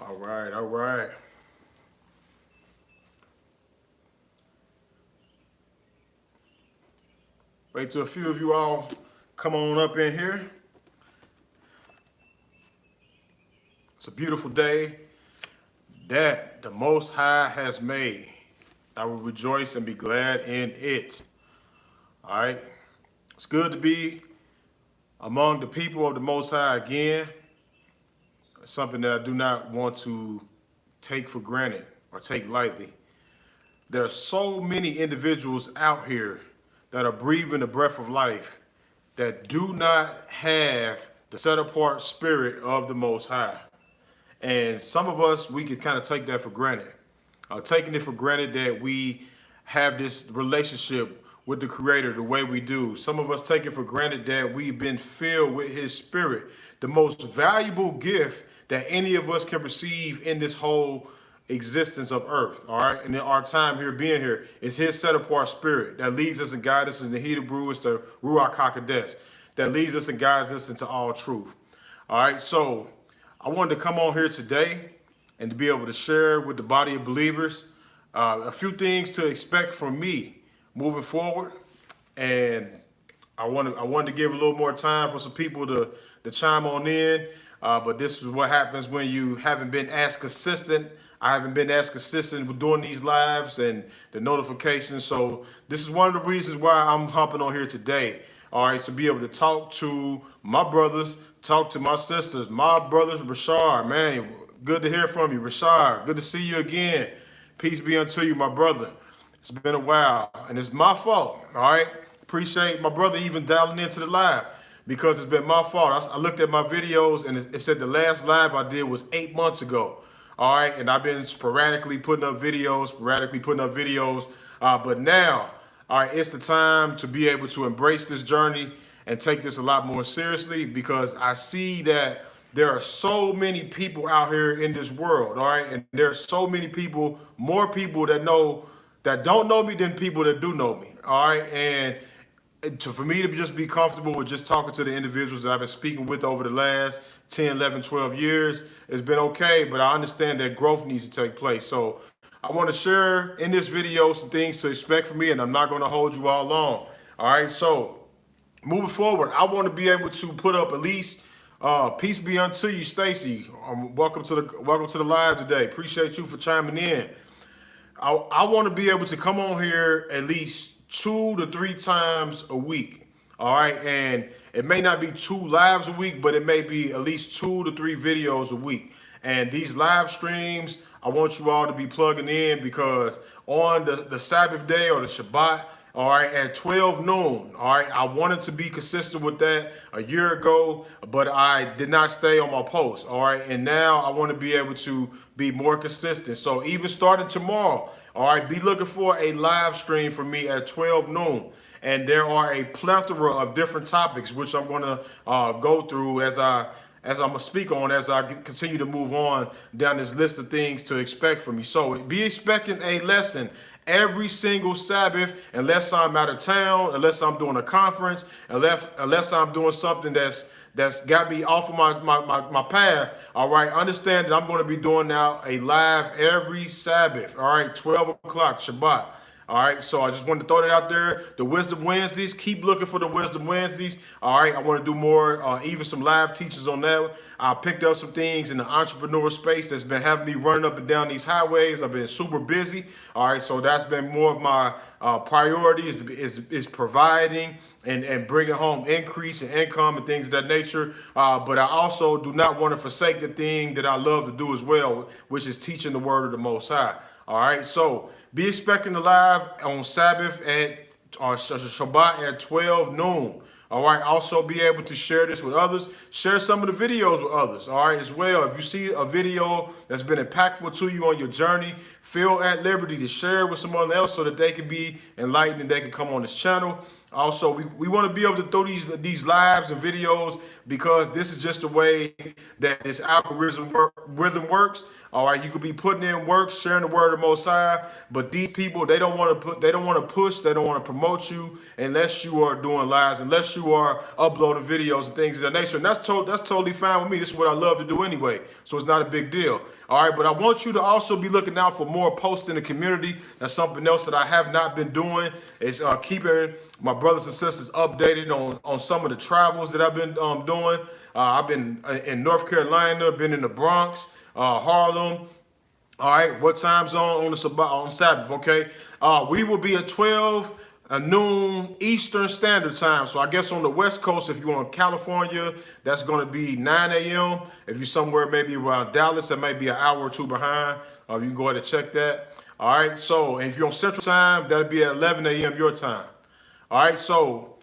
All right, all right. Wait till a few of you all come on up in here. It's a beautiful day that the Most High has made. I will rejoice and be glad in it. All right. It's good to be among the people of the Most High again. It's something that I do not want to take for granted or take lightly. There are so many individuals out here that are breathing the breath of life that do not have the set apart spirit of the Most High. And some of us, we could kind of take that for granted. Taking it for granted that we have this relationship with the Creator the way we do. Some of us take it for granted that we've been filled with His Spirit, the most valuable gift that any of us can receive in this whole existence of earth. All right, and in our time here being here is His set apart spirit that leads us and guides us in the Hebrew. It's the Ruach HaKodesh that leads us and guides us into all truth. All right, so I wanted to come on here today and to be able to share with the body of believers a few things to expect from me moving forward. And I wanted to give a little more time for some people to chime on in. But this is what happens when you haven't been as consistent. I haven't been as consistent with doing these lives and the notifications. So this is one of the reasons why I'm hopping on here today. All right, to be able to talk to my brothers, talk to my sisters, my brothers, Rashard, man, good to hear from you. Rashard, good to see you again. Peace be unto you, my brother. It's been a while, and it's my fault, all right? Appreciate my brother even dialing into the live because it's been my fault. I looked at my videos, and it said the last live I did was 8 months ago, all right? And I've been sporadically putting up videos, but now, all right, it's the time to be able to embrace this journey and take this a lot more seriously because I see that there are so many people out here in this world, all right? And there are so many people, more people that don't know me than people that do know me, all right? And for me to just be comfortable with just talking to the individuals that I've been speaking with over the last 10, 11, 12 years, it's been okay, but I understand that growth needs to take place. So I want to share in this video some things to expect from me, and I'm not going to hold you all long. All right, so moving forward, I want to be able to put up at least peace be unto you, Stacy. Welcome to the live today. Appreciate you for chiming in. I want to be able to come on here at least 2 to 3 times a week. All right, and it may not be 2 lives a week, but it may be at least 2 to 3 videos a week. And these live streams, I want you all to be plugging in because on the Sabbath day or the Shabbat, all right, at 12 noon, all right, I wanted to be consistent with that a year ago, but I did not stay on my post, all right, and now I want to be able to be more consistent. So even starting tomorrow, all right, be looking for a live stream from me at 12 noon. And there are a plethora of different topics, which I'm going to go through as I'm going to speak on as I continue to move on down this list of things to expect from me. So be expecting a lesson every single Sabbath, unless I'm out of town, unless I'm doing a conference, unless I'm doing something that's got me off of my path. All right, understand that I'm going to be doing now a live every Sabbath. All right, 12 o'clock Shabbat. All right, so I just wanted to throw that out there. The Wisdom Wednesdays, keep looking for the Wisdom Wednesdays. All right, I want to do more, even some live teachers on that. I picked up some things in the entrepreneur space that's been having me running up and down these highways. I've been super busy. All right, so that's been more of my priority is providing and bringing home increase in income and things of that nature. But I also do not want to forsake the thing that I love to do as well, which is teaching the word of the Most High. All right, so be expecting the live on Sabbath at Shabbat at 12 noon. All right, also be able to share this with others. Share some of the videos with others, all right, as well. If you see a video that's been impactful to you on your journey, feel at liberty to share it with someone else so that they can be enlightened and they can come on this channel. Also, we want to be able to throw these lives and videos because this is just the way that this rhythm works. All right, you could be putting in work, sharing the word of Most High, but these people they don't want to push, they don't want to promote you unless you are doing lives, unless you are uploading videos and things of that nature. And that's totally fine with me. This is what I love to do anyway, so it's not a big deal. All right, but I want you to also be looking out for more posts in the community. That's something else that I have not been doing, is keeping my brothers and sisters updated on some of the travels that I've been doing. I've been in North Carolina, been in the Bronx, Harlem. All right, what time zone on Sabbath? Okay, we will be at 12 noon Eastern Standard Time. So I guess on the West Coast, if you're in California, that's going to be 9 a.m. If you're somewhere maybe around Dallas, that might be an hour or two behind. You can go ahead and check that. All right, so if you're on Central Time, that'll be at 11 a.m. your time. All right, so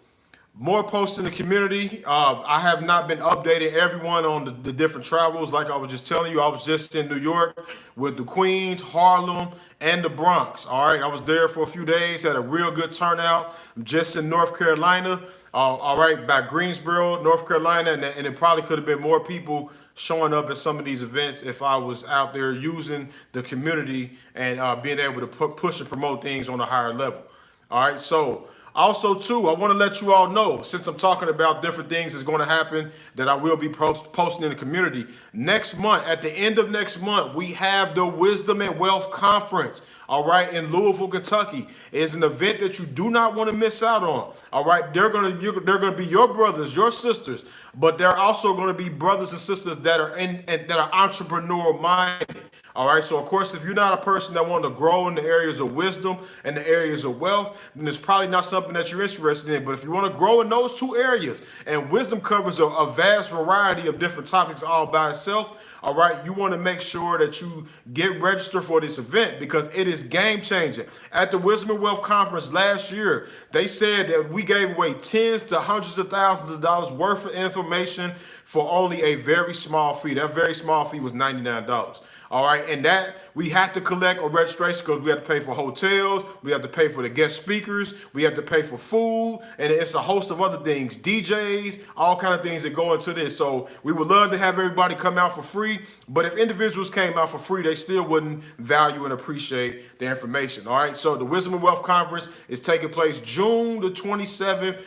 more posts in the community. I have not been updating everyone on the different travels. Like I was just telling you, I was just in New York with the Queens, Harlem, and the Bronx. All right, I was there for a few days, had a real good turnout. Just in North Carolina, all right, by Greensboro, North Carolina, and it probably could have been more people showing up at some of these events if I was out there using the community and being able to push and promote things on a higher level. All right, so also, too, I want to let you all know, since I'm talking about different things that's going to happen that I will be posting in the community. Next month, at the end of next month, we have the Wisdom and Wealth Conference, all right, in Louisville, Kentucky. It's an event that you do not want to miss out on, all right? They're going to be your brothers, your sisters, but they're also going to be brothers and sisters that are that are entrepreneurial minded. All right, so of course, if you're not a person that wants to grow in the areas of wisdom and the areas of wealth, then it's probably not something that you're interested in. But if you want to grow in those two areas, and wisdom covers a vast variety of different topics all by itself, all right, you want to make sure that you get registered for this event because it is game changing. At the Wisdom and Wealth Conference last year, they said that we gave away tens to hundreds of thousands of dollars worth of information for only a very small fee. That very small fee was $99. All right, and that we had to collect a registration because we have to pay for hotels, we have to pay for the guest speakers, we have to pay for food, and it's a host of other things, DJs, all kind of things that go into this. So we would love to have everybody come out for free, but if individuals came out for free, they still wouldn't value and appreciate the information. All right, so the Wisdom and Wealth Conference is taking place June the 27th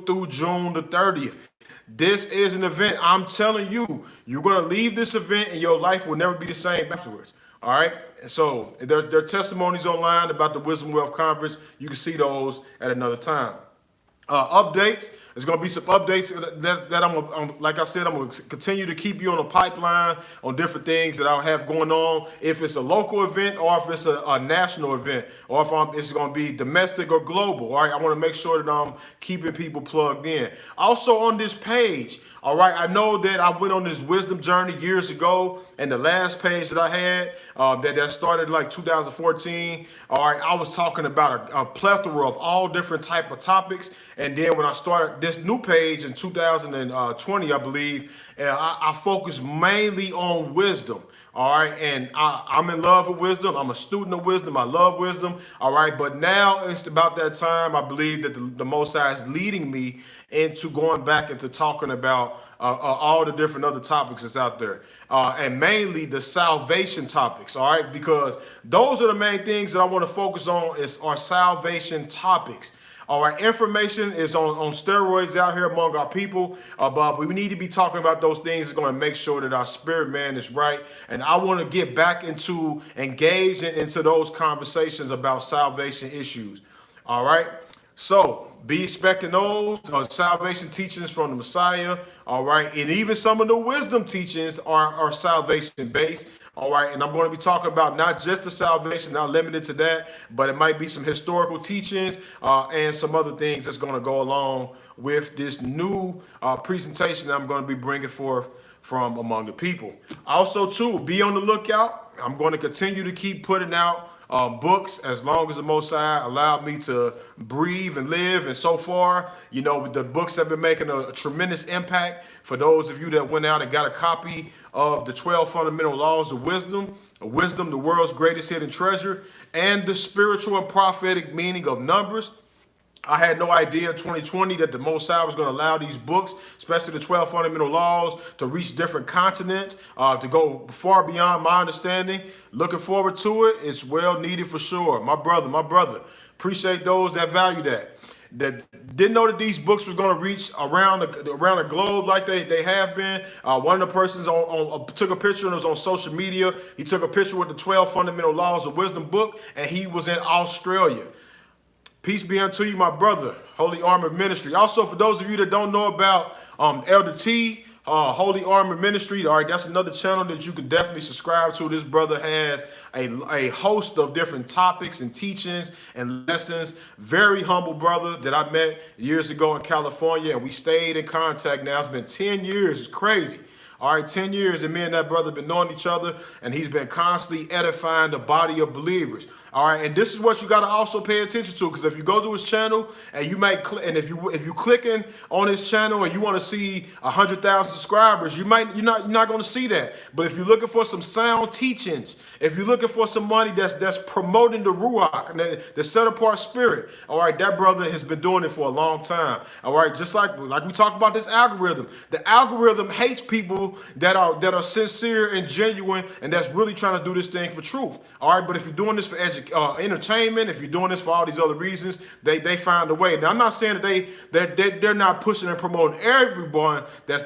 through June the 30th. This is an event, I'm telling you, you're going to leave this event and your life will never be the same afterwards. All right. So there are testimonies online about the Wisdom Wealth Conference. You can see those at another time. Updates. There's going to be some updates that like I said, I'm going to continue to keep you on the pipeline on different things that I'll have going on. If it's a local event or if it's a national event or if it's going to be domestic or global. All right. I want to make sure that I'm keeping people plugged in. Also on this page. All right. I know that I went on this wisdom journey years ago, and the last page that I had that started like 2014. All right. I was talking about a plethora of all different type of topics. And then when I started this new page in 2020, I believe, I focused mainly on wisdom. All right. And I'm in love with wisdom. I'm a student of wisdom. I love wisdom. All right. But now it's about that time. I believe that the Most High is leading me into going back into talking about all the different other topics that's out there. And mainly the salvation topics. All right. Because those are the main things that I want to focus on are salvation topics. All right, information is on steroids out here among our people, but we need to be talking about those things that's going to make sure that our spirit man is right. And I want to get back into engaging into those conversations about salvation issues. All right, so be expecting those salvation teachings from the Messiah. All right, and even some of the wisdom teachings are salvation based. All right, and I'm going to be talking about not just the salvation, not limited to that, but it might be some historical teachings and some other things that's going to go along with this new presentation that I'm going to be bringing forth from among the people. Also, too, be on the lookout. I'm going to continue to keep putting out books as long as the Most High allowed me to breathe and live. And so far, you know, the books have been making a tremendous impact. For those of you that went out and got a copy of the 12 Fundamental Laws of Wisdom, the world's greatest hidden treasure, and the spiritual and prophetic meaning of numbers, I had no idea in 2020 that the Most High was going to allow these books, especially the 12 fundamental laws, to reach different continents, to go far beyond my understanding. Looking forward to it. It's well needed for sure. My brother. Appreciate those that value that. That didn't know that these books was going to reach around the globe like they have been. One of the persons took a picture and it was on social media. He took a picture with the 12 fundamental laws of wisdom book, and he was in Australia. Peace be unto you, my brother. Holy Armor Ministry. Also, for those of you that don't know about Elder T, Holy Armor Ministry, all right, that's another channel that you can definitely subscribe to. This brother has a host of different topics and teachings and lessons. Very humble brother that I met years ago in California, and we stayed in contact now. It's been 10 years. It's crazy. All right, 10 years, and me and that brother been knowing each other, and he's been constantly edifying the body of believers. All right, and this is what you got to also pay attention to, because if you go to his channel and you might, and if you clicking on his channel and you want to see 100,000 subscribers, you're not going to see that. But if you're looking for some sound teachings, if you're looking for some money that's promoting the Ruach, the set apart spirit, all right, that brother has been doing it for a long time. All right, just like we talked about this algorithm. The algorithm hates people that are sincere and genuine and that's really trying to do this thing for truth. All right, but if you're doing this for entertainment, if you're doing this for all these other reasons, they find a way. Now, I'm not saying that they're not pushing and promoting everyone they're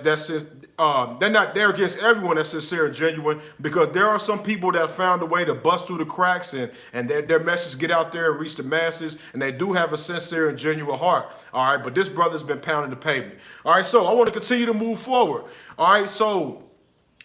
against everyone that's sincere and genuine, because there are some people that found a way to bust through the cracks and their message get out there and reach the masses, and they do have a sincere and genuine heart. All right, but this brother's been pounding the pavement. All right, so I want to continue to move forward. All right, so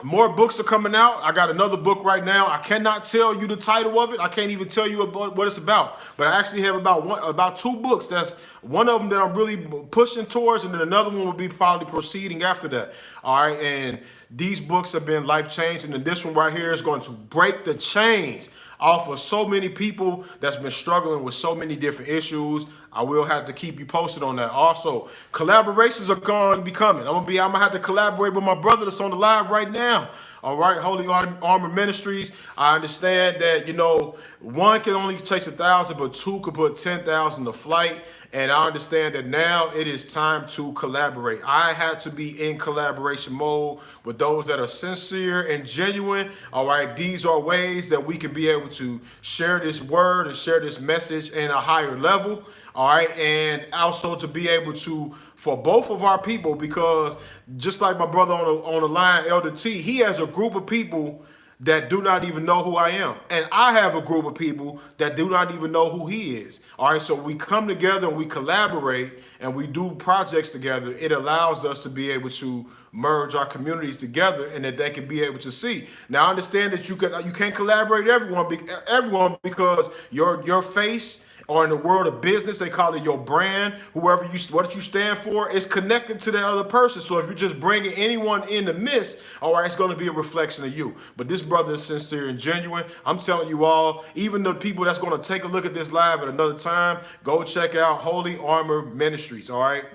more books are coming out. I got another book right now. I cannot tell you the title of it. I can't even tell you about what it's about. But I actually have about 2 books. That's one of them that I'm really pushing towards, and then another one will be probably proceeding after that. All right, and these books have been life-changing, and this one right here is going to break the chains off of so many people that's been struggling with so many different issues. I will have to keep you posted on that. Also, collaborations are going to be coming. I'm gonna have to collaborate with my brother that's on the live right now. All right, Holy Armor Ministries. I understand that, one can only chase 1,000, but 2 could put 10,000 to flight. And I understand that now it is time to collaborate. I had to be in collaboration mode with those that are sincere and genuine. All right, these are ways that we can be able to share this word and share this message in a higher level. All right, and also to be able to, for both of our people, because just like my brother on the line, Elder T, he has a group of people that do not even know who I am. And I have a group of people that do not even know who he is. All right, so we come together and we collaborate and we do projects together. It allows us to be able to merge our communities together and that they can be able to see. Now, I understand that you can't collaborate everyone because your face, or in the world of business, they call it your brand. What you stand for is connected to that other person. So if you're just bringing anyone in the midst, all right, it's going to be a reflection of you. But this brother is sincere and genuine. I'm telling you all, even the people that's going to take a look at this live at another time, go check out Holy Armor Ministries, all right?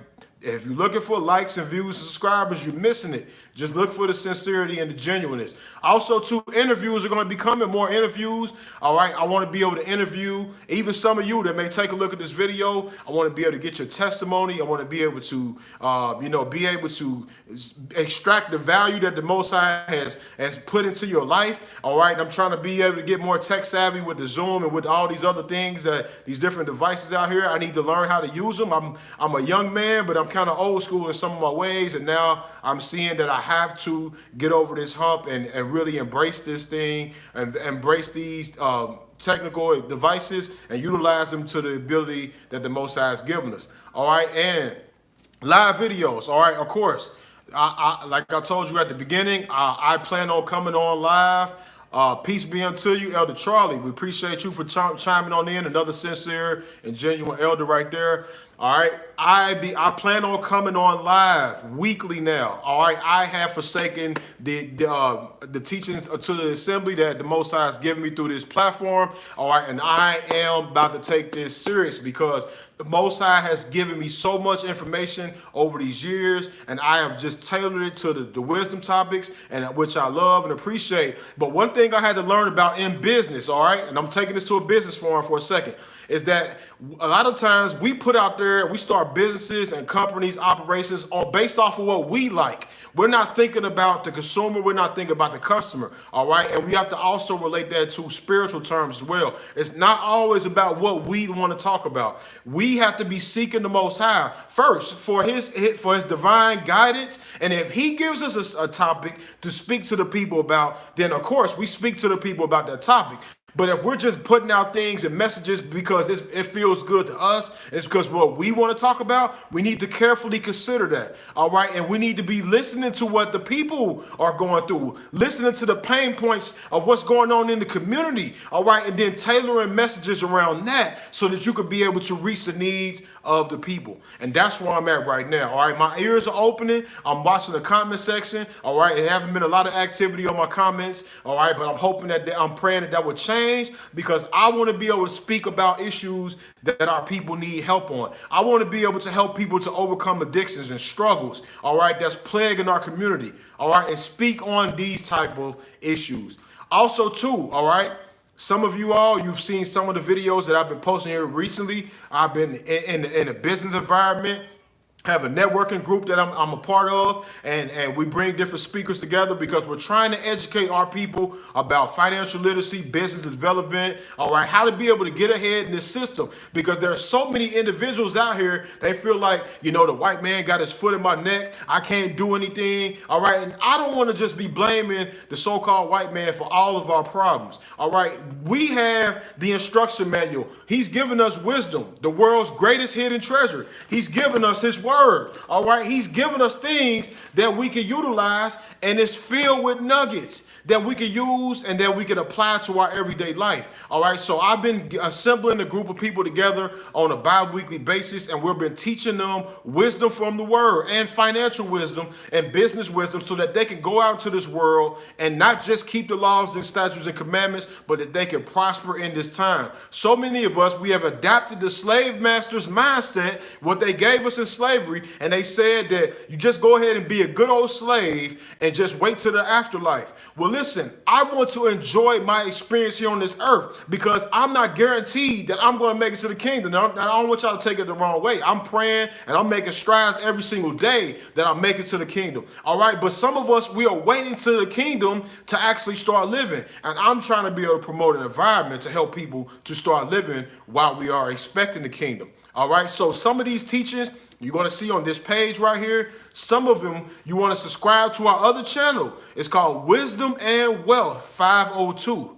If you're looking for likes and views and subscribers, you're missing it. Just look for the sincerity and the genuineness. Also, too, interviews are going to be coming, more interviews. All right, I want to be able to interview even some of you that may take a look at this video. I want to be able to get your testimony. I want to be able to, be able to extract the value that the Most High has put into your life. All right, I'm trying to be able to get more tech savvy with the Zoom and with all these other things, these different devices out here. I need to learn how to use them. I'm a young man, but I'm kind of old school in some of my ways, and now I'm seeing that I have to get over this hump and really embrace this thing and embrace these technical devices and utilize them to the ability that the Most High has given us. All right, and live videos. All right, of course. Like I told you at the beginning, I plan on coming on live. Peace be unto you, Elder Charlie. We appreciate you for chiming on in. Another sincere and genuine elder right there. All right, I plan on coming on live weekly now. All right, I have forsaken the teachings to the assembly that the Most High has given me through this platform. All right, and I am about to take this serious because the Most High has given me so much information over these years, and I have just tailored it to the wisdom topics, and which I love and appreciate. But one thing I had to learn about in business, all right, and I'm taking this to a business forum for a second. is that a lot of times we put out there, we start businesses and companies, operations on based off of what we like. We're not thinking about the consumer. We're not thinking about the customer. All right. And we have to also relate that to spiritual terms as well. It's not always about what we want to talk about. We have to be seeking the Most High first for his divine guidance. And if he gives us a topic to speak to the people about, then of course we speak to the people about that topic. But if we're just putting out things and messages because it feels good to us, it's because what we want to talk about, we need to carefully consider that. All right. And we need to be listening to what the people are going through, listening to the pain points of what's going on in the community. All right. And then tailoring messages around that so that you could be able to reach the needs of the people. And that's where I'm at right now. All right. My ears are opening. I'm watching the comment section. All right. It hasn't been a lot of activity on my comments. All right. But I'm hoping I'm praying that will change, because I want to be able to speak about issues that our people need help on. I want to be able to help people to overcome addictions and struggles, all right, that's plaguing our community, all right, and speak on these type of issues. Also, too, all right, some of you all, you've seen some of the videos that I've been posting here recently. I've been in a business environment, have a networking group that I'm a part of, and we bring different speakers together because we're trying to educate our people about financial literacy, business development, all right, how to be able to get ahead in this system, because there are so many individuals out here, they feel like, the white man got his foot in my neck, I can't do anything, all right, and I don't want to just be blaming the so-called white man for all of our problems, all right. We have the instruction manual. He's given us wisdom, the world's greatest hidden treasure. He's given us his word. All right, he's given us things that we can utilize, and it's filled with nuggets that we can use and that we can apply to our everyday life. All right, so I've been assembling a group of people together on a bi-weekly basis, and we've been teaching them wisdom from the word and financial wisdom and business wisdom so that they can go out into this world and not just keep the laws and statutes and commandments, but that they can prosper in this time. So many of us, we have adapted the slave master's mindset, what they gave us in slavery, and they said that you just go ahead and be a good old slave and just wait till the afterlife. Well, listen, I want to enjoy my experience here on this earth, because I'm not guaranteed that I'm going to make it to the kingdom. I don't want y'all to take it the wrong way. I'm praying and I'm making strides every single day that I make it to the kingdom. All right. But some of us, we are waiting to the kingdom to actually start living. And I'm trying to be able to promote an environment to help people to start living while we are expecting the kingdom. All right. So some of these teachings you're going to see on this page right here. Some of them you want to subscribe to our other channel. It's called Wisdom and Wealth 502.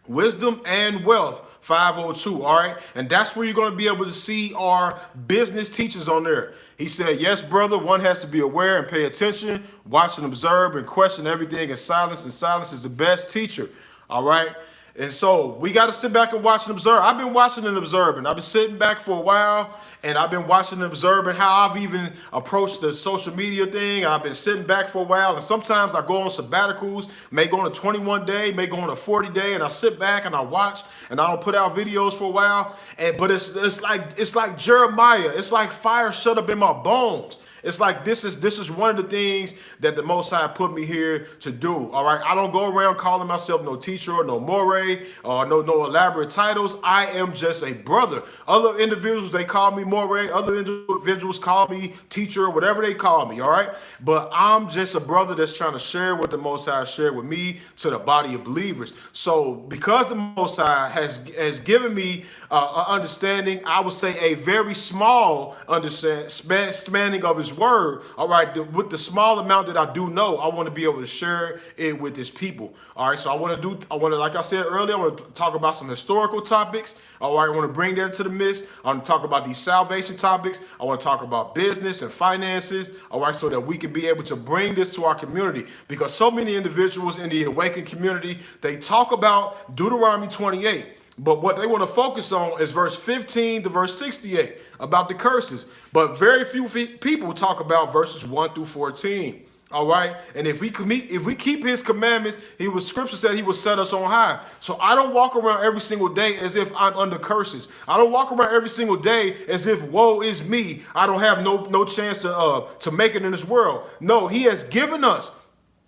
Wisdom and Wealth 502. All right. And that's where you're going to be able to see our business teachings on there. He said, yes, brother, one has to be aware and pay attention, watch and observe and question everything in silence. And silence is the best teacher. All right. And so we got to sit back and watch and observe. I've been watching and observing. I've been sitting back for a while, and I've been watching and observing how I've even approached the social media thing. I've been sitting back for a while, and sometimes I go on sabbaticals, may go on a 21-day, may go on a 40-day, and I sit back and I watch, and I don't put out videos for a while. But it's like Jeremiah. It's like fire shut up in my bones. It's like this is one of the things that the Most High put me here to do. All right, I don't go around calling myself no teacher or no moray or no elaborate titles. I am just a brother. Other individuals, they call me moray. Other individuals call me teacher, whatever they call me. All right, but I'm just a brother that's trying to share what the Most High shared with me to the body of believers. So because the Most High has given me an understanding, I would say a very small understanding of His word. All right, with the small amount that I do know, I want to be able to share it with His people. All right, so I want to, like I said earlier, I want to talk about some historical topics. All right, I want to bring that into the mix. I want to talk about these salvation topics. I want to talk about business and finances. All right, so that we can be able to bring this to our community, because so many individuals in the awakened community, they talk about Deuteronomy 28. But what they want to focus on is verse 15 to verse 68 about the curses. But very few people talk about verses 1 through 14. All right. And if we keep His commandments, Scripture said He will set us on high. So I don't walk around every single day as if I'm under curses. I don't walk around every single day as if woe is me. I don't have no chance to make it in this world. No, He has given us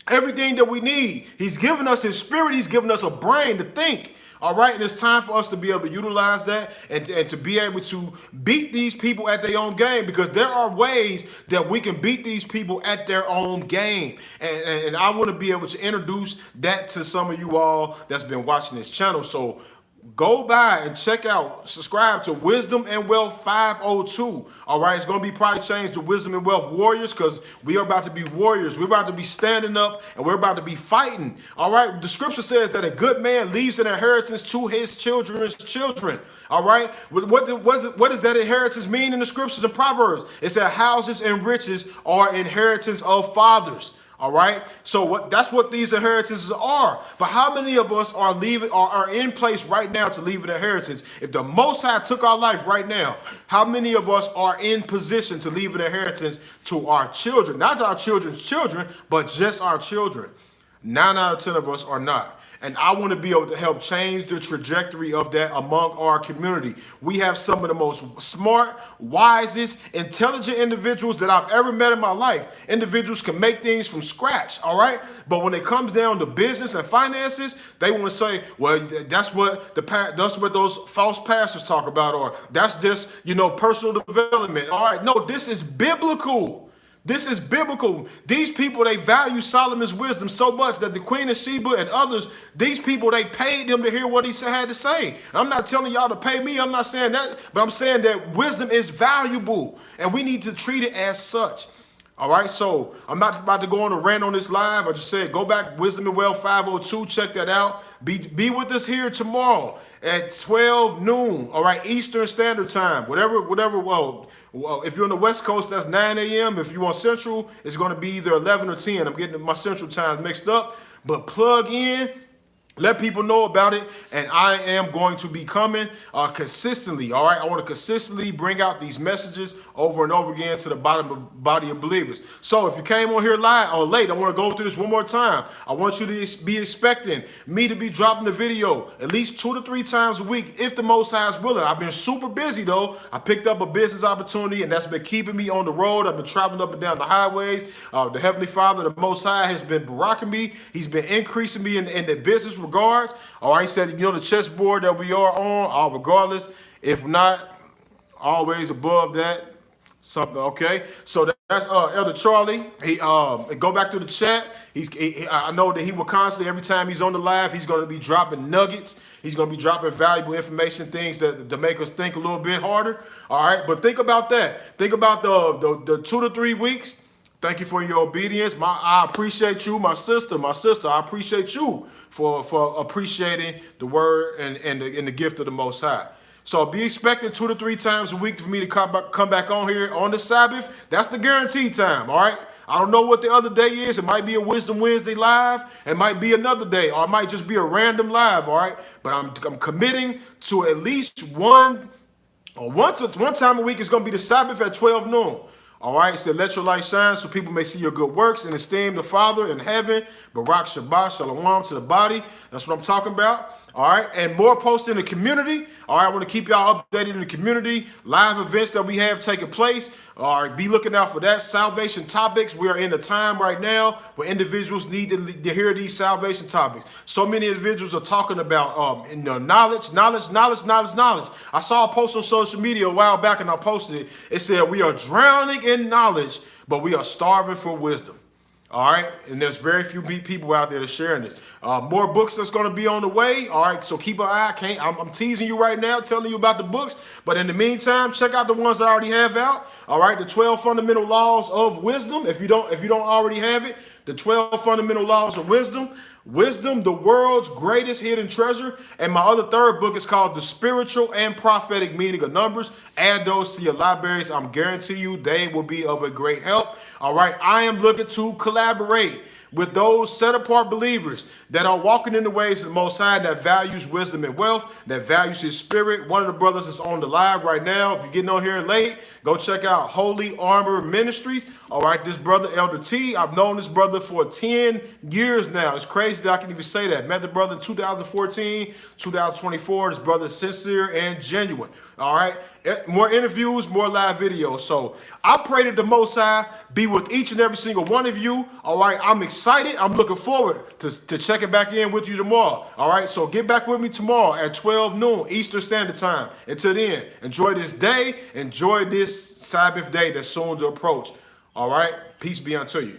everything that we need. He's given us His Spirit. He's given us a brain to think. All right, and it's time for us to be able to utilize that and to be able to beat these people at their own game, because there are ways that we can beat these people at their own game. And I want to be able to introduce that to some of you all that's been watching this channel. So go by and check out, subscribe to Wisdom and Wealth 502. All right, it's going to be probably changed to Wisdom and Wealth Warriors, because we are about to be warriors. We're about to be standing up and we're about to be fighting. All right, the scripture says that a good man leaves an inheritance to his children's children. All right, what does that inheritance mean in the scriptures and Proverbs? It said houses and riches are inheritance of fathers. All right, so that's what these inheritances are. But how many of us are in place right now to leave an inheritance? If the Most High took our life right now, how many of us are in position to leave an inheritance to our children? Not to our children's children, but just our children. 9 out of 10 of us are not. And I want to be able to help change the trajectory of that among our community. We have some of the most smart, wisest, intelligent individuals that I've ever met in my life. Individuals can make things from scratch, all right? But when it comes down to business and finances, they want to say, well, that's what those false pastors talk about, or that's just, personal development. All right, no, this is biblical. This is biblical. These people, they value Solomon's wisdom so much that the Queen of Sheba and others, these people, they paid them to hear what he had to say. And I'm not telling y'all to pay me. I'm not saying that. But I'm saying that wisdom is valuable, and we need to treat it as such. All right, so I'm not about to go on a rant on this live. I just said go back, Wisdom and Wealth 502. Check that out. Be with us here tomorrow at 12 noon. All right, Eastern Standard Time. Whatever. Well, if you're on the West Coast, that's 9 a.m. If you're on Central, it's going to be either 11 or 10. I'm getting my Central times mixed up. But plug in. Let people know about it, and I am going to be coming consistently, all right? I want to consistently bring out these messages over and over again to the body of believers. So if you came on here live or late, I want to go through this one more time. I want you to be expecting me to be dropping the video at least 2 to 3 times a week if the Most High is willing. I've been super busy, though. I picked up a business opportunity, and that's been keeping me on the road. I've been traveling up and down the highways. The Heavenly Father, the Most High, has been baracking me. He's been increasing me in the business regards. All right, he said, the chessboard that we are on, regardless, if not, always above that, something, okay? So that's Elder Charlie. He go back to the chat. I know that he will constantly, every time he's on the live, he's going to be dropping nuggets. He's going to be dropping valuable information, things to make us think a little bit harder. All right, but think about that. Think about the 2 to 3 weeks. Thank you for your obedience. I appreciate you, my sister. I appreciate you for appreciating the word and the gift of the Most High. So be expecting 2 to 3 times a week for me to come back on here on the Sabbath. That's the guaranteed time, all right? I don't know what the other day is. It might be a Wisdom Wednesday live. It might be another day, or it might just be a random live, all right? But I'm committing to at least one time a week. Is going to be the Sabbath at 12 noon. All right, it said, let your light shine so people may see your good works and esteem the Father in heaven. Barak Shabbat Shalom to the body. That's what I'm talking about. All right, and more posts in the community. All right, I want to keep y'all updated in the community. Live events that we have taking place. All right, be looking out for that. Salvation topics. We are in a time right now where individuals need to hear these salvation topics. So many individuals are talking about knowledge. I saw a post on social media a while back, and I posted it. It said, we are drowning in knowledge, but we are starving for wisdom. All right, and there's very few people out there that's sharing this. More books that's going to be on the way. All right, so keep an eye. I'm teasing you right now, telling you about the books. But in the meantime, check out the ones that I already have out. All right, the 12 fundamental laws of wisdom. If you don't already have it, the 12 fundamental laws of wisdom. Wisdom, the world's greatest hidden treasure. And my other third book is called The Spiritual and Prophetic Meaning of Numbers. Add those to your libraries. I'm guarantee you they will be of a great help. All right, I am looking to collaborate with those set-apart believers that are walking in the ways of the Most High, that values wisdom and wealth, that values his spirit. One of the brothers is on the live right now. If you're getting on here late, go check out Holy Armor Ministries. All right, this brother, Elder T, I've known this brother for 10 years now. It's crazy crazy that I can even say that. Met the brother in 2014, 2024. This brother is sincere and genuine. All right. More interviews, more live videos. So I pray that the Most High be with each and every single one of you. All right. I'm excited. I'm looking forward to checking back in with you tomorrow. All right. So get back with me tomorrow at 12 noon Eastern Standard Time. Until then, enjoy this day. Enjoy this Sabbath day that's soon to approach. All right. Peace be unto you.